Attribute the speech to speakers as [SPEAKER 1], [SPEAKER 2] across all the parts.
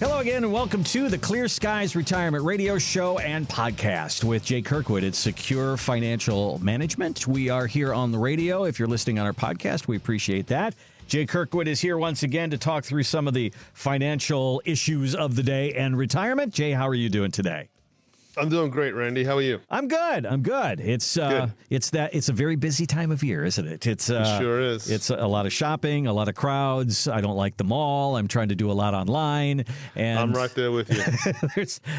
[SPEAKER 1] Hello again, and welcome to the Clear Skies Retirement Radio Show and Podcast with Jay Kirkwood. It's Secure Financial Management. We are here on the radio. If you're listening on our podcast, we appreciate that. Jay Kirkwood is here once again to talk through some of the financial issues of the day and retirement. Jay, how are you doing today?
[SPEAKER 2] I'm doing great, Randy. How are you?
[SPEAKER 1] I'm good. It's a very busy time of year, isn't it? It
[SPEAKER 2] sure is.
[SPEAKER 1] It's a lot of shopping, a lot of crowds. I don't like the mall. I'm trying to do a lot online, and
[SPEAKER 2] I'm right there with you.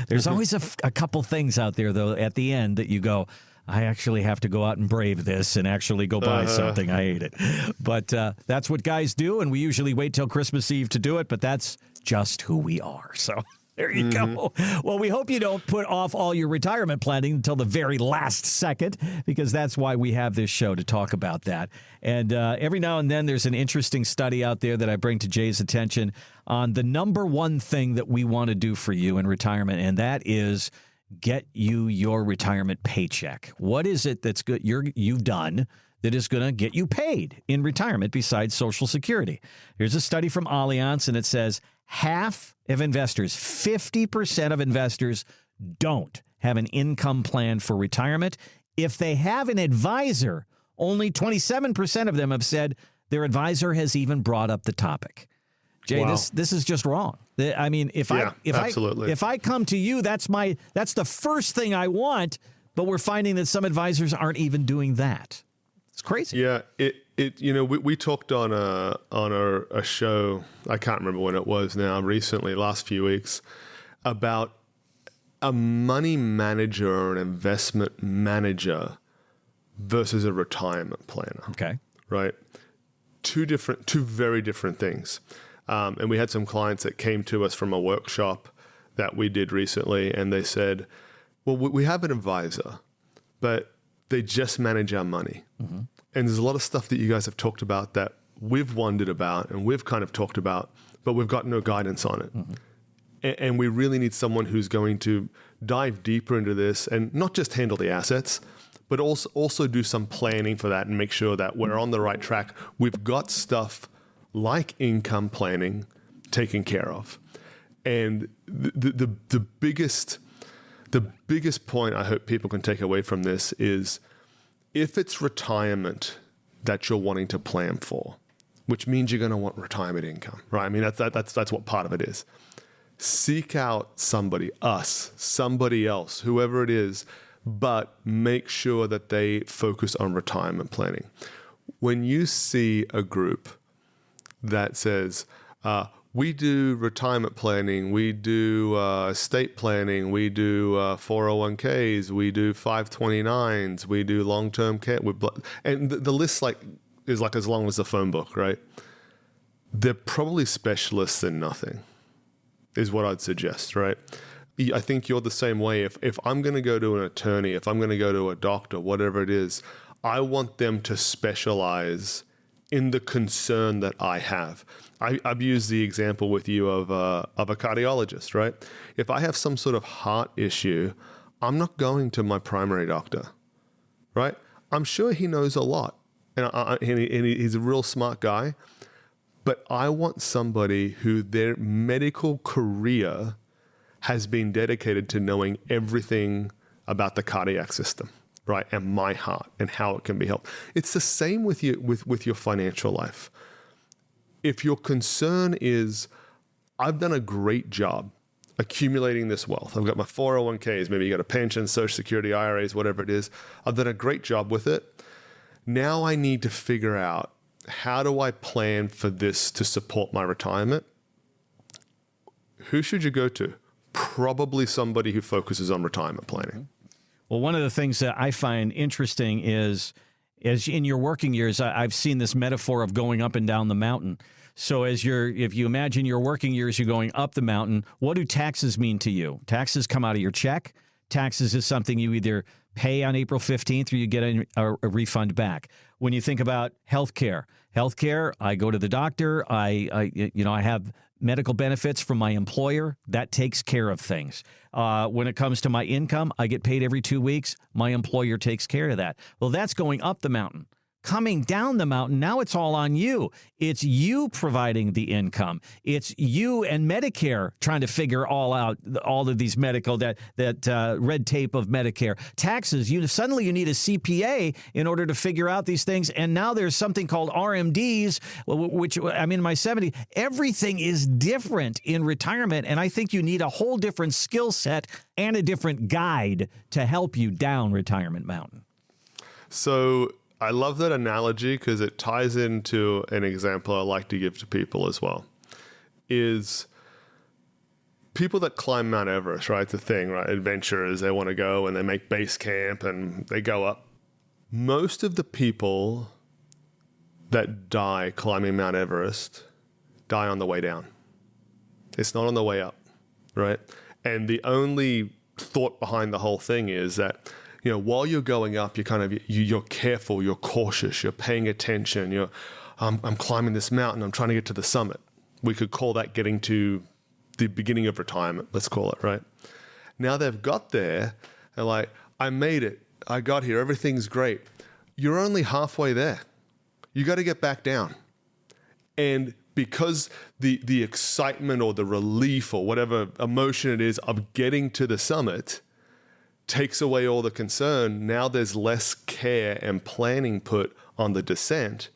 [SPEAKER 1] there's always a couple things out there though at the end that you go, I actually have to go out and brave this and actually go buy something. I hate it. But that's what guys do, and we usually wait till Christmas Eve to do it, but that's just who we are. So there you go. Well, we hope you don't put off all your retirement planning until the very last second, because that's why we have this show, to talk about that. And every now and then there's an interesting study out there that I bring to Jay's attention on the number one thing that we want to do for you in retirement, and that is get you your retirement paycheck. What is it that's good you've done that is going to get you paid in retirement besides Social Security? Here's a study from Allianz, and it says half of investors, 50% of investors, don't have an income plan for retirement. If they have an advisor, only 27% of them have said their advisor has even brought up the topic. Jay,
[SPEAKER 2] wow.
[SPEAKER 1] This is just wrong. I mean, if I come to you, that's the first thing I want, but we're finding that some advisors aren't even doing that. It's crazy.
[SPEAKER 2] Yeah, we talked on a show, I can't remember when it was now, recently, last few weeks, about a money manager or an investment manager versus a retirement planner.
[SPEAKER 1] Okay.
[SPEAKER 2] Right? Two very different things. And we had some clients that came to us from a workshop that we did recently, and they said, well, we have an advisor, but they just manage our money. Mm-hmm. And there's a lot of stuff that you guys have talked about that we've wondered about and we've kind of talked about, but we've got no guidance on it. Mm-hmm. And we really need someone who's going to dive deeper into this and not just handle the assets, but also do some planning for that and make sure that we're on the right track. We've got stuff like income planning taken care of. And the biggest point I hope people can take away from this is, if it's retirement that you're wanting to plan for, which means you're going to want retirement income, right? I mean, that's what part of it is. Seek out somebody else, whoever it is, but make sure that they focus on retirement planning. When you see a group that says, we do retirement planning, we do estate planning, we do 401ks, we do 529s, we do long-term care, and the list is as long as the phone book, right? They're probably specialists in nothing, is what I'd suggest, right? I think you're the same way. If I'm going to go to an attorney, if I'm going to go to a doctor, whatever it is, I want them to specialize in the concern that I have. I've used the example with you of a cardiologist, right? If I have some sort of heart issue, I'm not going to my primary doctor, right? I'm sure he knows a lot, and he's a real smart guy, but I want somebody who their medical career has been dedicated to knowing everything about the cardiac system, right? And my heart and how it can be helped. It's the same with your financial life. If your concern is, I've done a great job accumulating this wealth. I've got my 401ks, maybe you got a pension, Social Security, IRAs, whatever it is. I've done a great job with it. Now I need to figure out, how do I plan for this to support my retirement? Who should you go to? Probably somebody who focuses on retirement planning.
[SPEAKER 1] Well, one of the things that I find interesting is in your working years, I've seen this metaphor of going up and down the mountain. So if you imagine your working years, you're going up the mountain, what do taxes mean to you? Taxes come out of your check. Taxes is something you either pay on April 15th or you get a refund back. When you think about healthcare, I go to the doctor, I have medical benefits from my employer. That takes care of things. When it comes to my income, I get paid every 2 weeks. My employer takes care of that. Well, that's going up the mountain. coming down the mountain, now it's all on you. It's you providing the income. It's you and Medicare trying to figure all of these medical, that red tape of Medicare. Taxes, suddenly you need a CPA in order to figure out these things. And now there's something called RMDs, which I'm in my 70s. Everything is different in retirement. And I think you need a whole different skill set and a different guide to help you down retirement mountain.
[SPEAKER 2] So I love that analogy because it ties into an example I like to give to people as well. Is people that climb Mount Everest, right? The thing, right? Adventurers, they want to go and they make base camp and they go up. Most of the people that die climbing Mount Everest die on the way down. It's not on the way up, right? And the only thought behind the whole thing is that, while you're going up, you're careful, you're cautious, you're paying attention. I'm climbing this mountain, I'm trying to get to the summit. We could call that getting to the beginning of retirement, let's call it, right? Now they've got there, they're like, I made it, I got here, everything's great. You're only halfway there. You got to get back down. And because the excitement or the relief or whatever emotion it is of getting to the summit takes away all the concern. Now there's less care and planning put on the descent,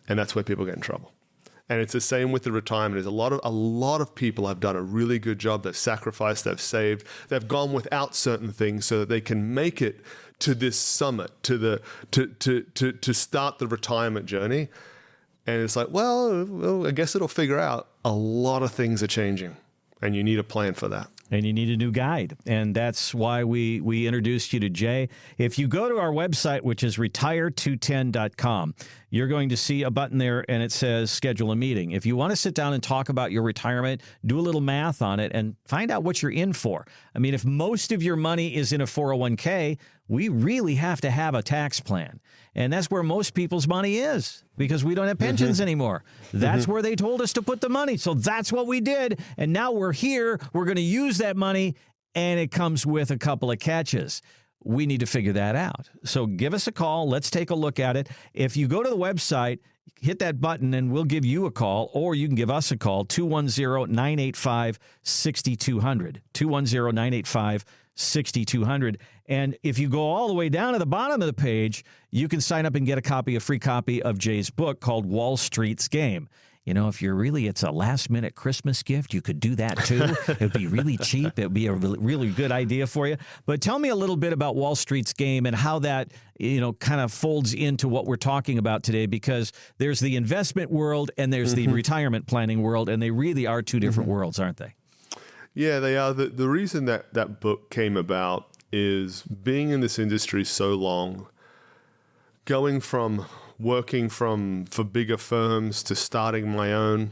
[SPEAKER 2] and that's where people get in trouble. And it's the same with the retirement. There's a lot of people have done a really good job. They've sacrificed, they've saved, they've gone without certain things so that they can make it to this summit, to start the retirement journey. And it's like, well, I guess it'll figure out a lot of things are changing, and you need a plan for that.
[SPEAKER 1] And you need a new guide. And that's why we introduced you to Jay. If you go to our website, which is retire210.com, you're going to see a button there and it says schedule a meeting. If you want to sit down and talk about your retirement, do a little math on it and find out what you're in for. I mean, if most of your money is in a 401k, we really have to have a tax plan. And that's where most people's money is because we don't have pensions anymore. That's where they told us to put the money. So that's what we did. And now we're here. We're going to use that money. And it comes with a couple of catches. We need to figure that out. So give us a call. Let's take a look at it. If you go to the website, hit that button and we'll give you a call, or you can give us a call, 210-985-6200, 210-985-6200. And if you go all the way down to the bottom of the page, you can sign up and get a free copy of Jay's book called Wall Street's Game. If it's a last-minute Christmas gift, you could do that too. It would be really cheap. It would be a really good idea for you. But tell me a little bit about Wall Street's Game and how that, kind of folds into what we're talking about today, because there's the investment world and there's the retirement planning world, and they really are two different worlds, aren't they? Yeah,
[SPEAKER 2] they are. The reason that book came about is being in this industry so long, going from working for bigger firms to starting my own,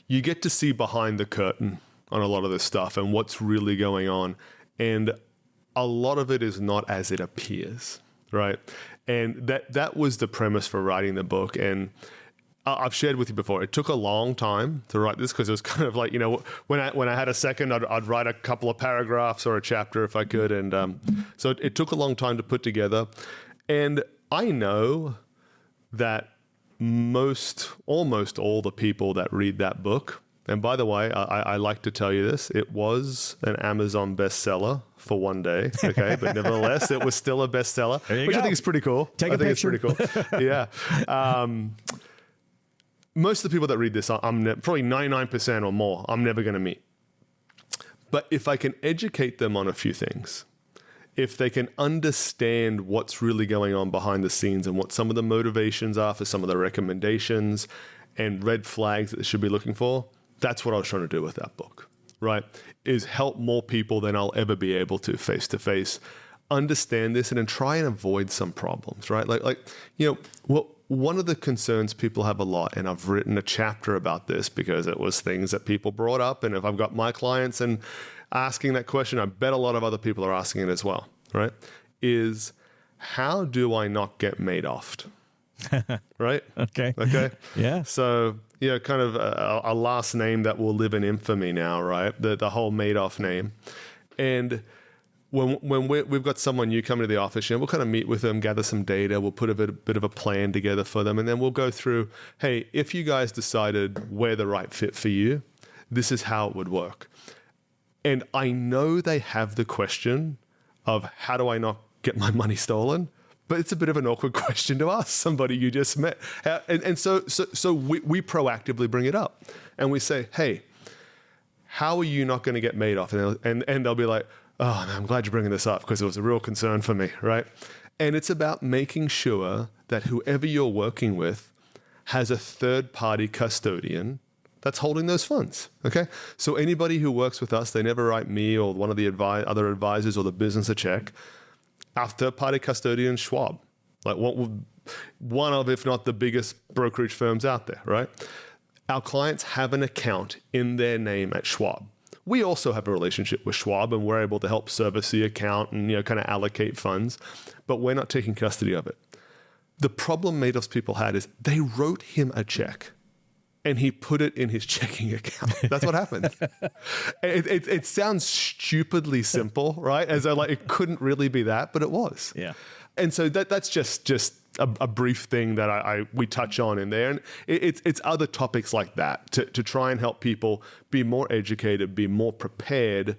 [SPEAKER 2] you get to see behind the curtain on a lot of this stuff and what's really going on. And a lot of it is not as it appears, right? And that was the premise for writing the book. And I've shared with you before, it took a long time to write this because it was kind of like, when I had a second, I'd write a couple of paragraphs or a chapter if I could. And so it took a long time to put together. And I know that almost all the people that read that book, and by the way, I like to tell you this, it was an Amazon bestseller for one day, okay? But nevertheless, it was still a bestseller, which I think is pretty cool.
[SPEAKER 1] Take a picture.
[SPEAKER 2] It's pretty cool. Yeah. Most of the people that read this, I'm probably 99% or more, I'm never going to meet. But if I can educate them on a few things, if they can understand what's really going on behind the scenes and what some of the motivations are for some of the recommendations and red flags that they should be looking for, that's what I was trying to do with that book, right? Is help more people than I'll ever be able to face understand this and then try and avoid some problems, right? One of the concerns people have a lot, and I've written a chapter about this because it was things that people brought up, and if I've got my clients and asking that question, I bet a lot of other people are asking it as well, right? Is how do I not get Madoffed? Right?
[SPEAKER 1] Okay. Yeah.
[SPEAKER 2] So, kind of a last name that will live in infamy now, right? The whole Madoff name. And when we've got someone new coming to the office, we'll kind of meet with them, gather some data, we'll put a bit of a plan together for them, and then we'll go through, hey, if you guys decided we're the right fit for you, this is how it would work. And I know they have the question of how do I not get my money stolen? But it's a bit of an awkward question to ask somebody you just met. And so we proactively bring it up. And we say, hey, how are you not going to get made off? And they'll be like, oh, man, I'm glad you're bringing this up because it was a real concern for me, right? And it's about making sure that whoever you're working with has a third-party custodian that's holding those funds, okay? So anybody who works with us, they never write me or one of the other advisors or the business a check. Our third-party custodian, Schwab, like one of, if not the biggest brokerage firms out there, right? Our clients have an account in their name at Schwab. We also have a relationship with Schwab, and we're able to help service the account and kind of allocate funds, but we're not taking custody of it. The problem Madoff's people had is they wrote him a check, and he put it in his checking account. That's what happened. It sounds stupidly simple, right? As though like it couldn't really be that, but it was.
[SPEAKER 1] Yeah.
[SPEAKER 2] And so that's just a brief thing that we touch on in there. And it's other topics like that to try and help people be more educated, be more prepared,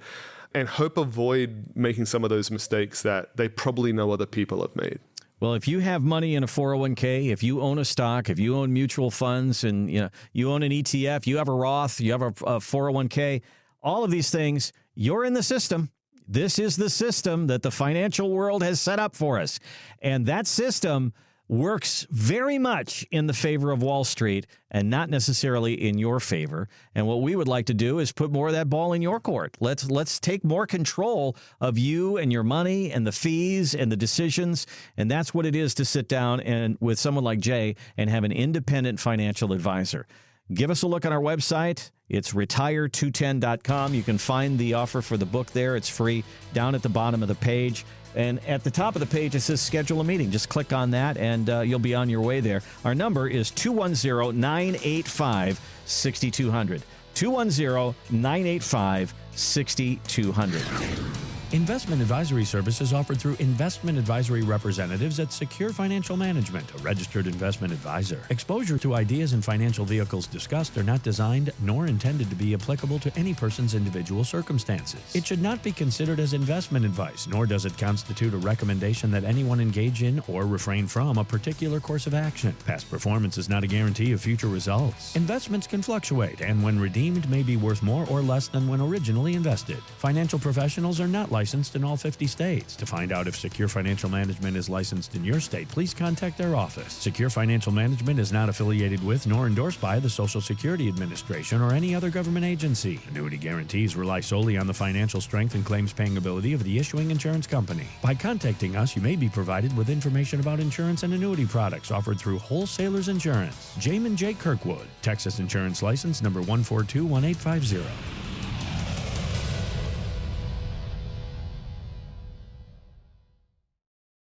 [SPEAKER 2] and hope avoid making some of those mistakes that they probably know other people have made.
[SPEAKER 1] Well, if you have money in a 401k, if you own a stock, if you own mutual funds, and you own an ETF, you have a Roth, you have a 401k, all of these things, you're in the system. This is the system that the financial world has set up for us. And that system works very much in the favor of Wall Street and not necessarily in your favor. And what we would like to do is put more of that ball in your court. Let's take more control of you and your money and the fees and the decisions. And that's what it is to sit down and with someone like Jay and have an independent financial advisor. Give us a look on our website. It's retire210.com. You can find the offer for the book there. It's free down at the bottom of the page. And at the top of the page, it says schedule a meeting. Just click on that, and you'll be on your way there. Our number is 210-985-6200. 210-985-6200.
[SPEAKER 3] Investment advisory services offered through investment advisory representatives at Secure Financial Management, a registered investment advisor. Exposure to ideas and financial vehicles discussed are not designed nor intended to be applicable to any person's individual circumstances. It should not be considered as investment advice, nor does it constitute a recommendation that anyone engage in or refrain from a particular course of action. Past performance is not a guarantee of future results. Investments can fluctuate, and when redeemed may be worth more or less than when originally invested. Financial professionals are not licensed in all 50 states. To find out if Secure Financial Management is licensed in your state, please contact their office. Secure Financial Management is not affiliated with nor endorsed by the Social Security Administration or any other government agency. Annuity guarantees rely solely on the financial strength and claims paying ability of the issuing insurance company. By contacting us, you may be provided with information about insurance and annuity products offered through Wholesalers Insurance. Jamin J. Kirkwood, Texas Insurance License number 1421850.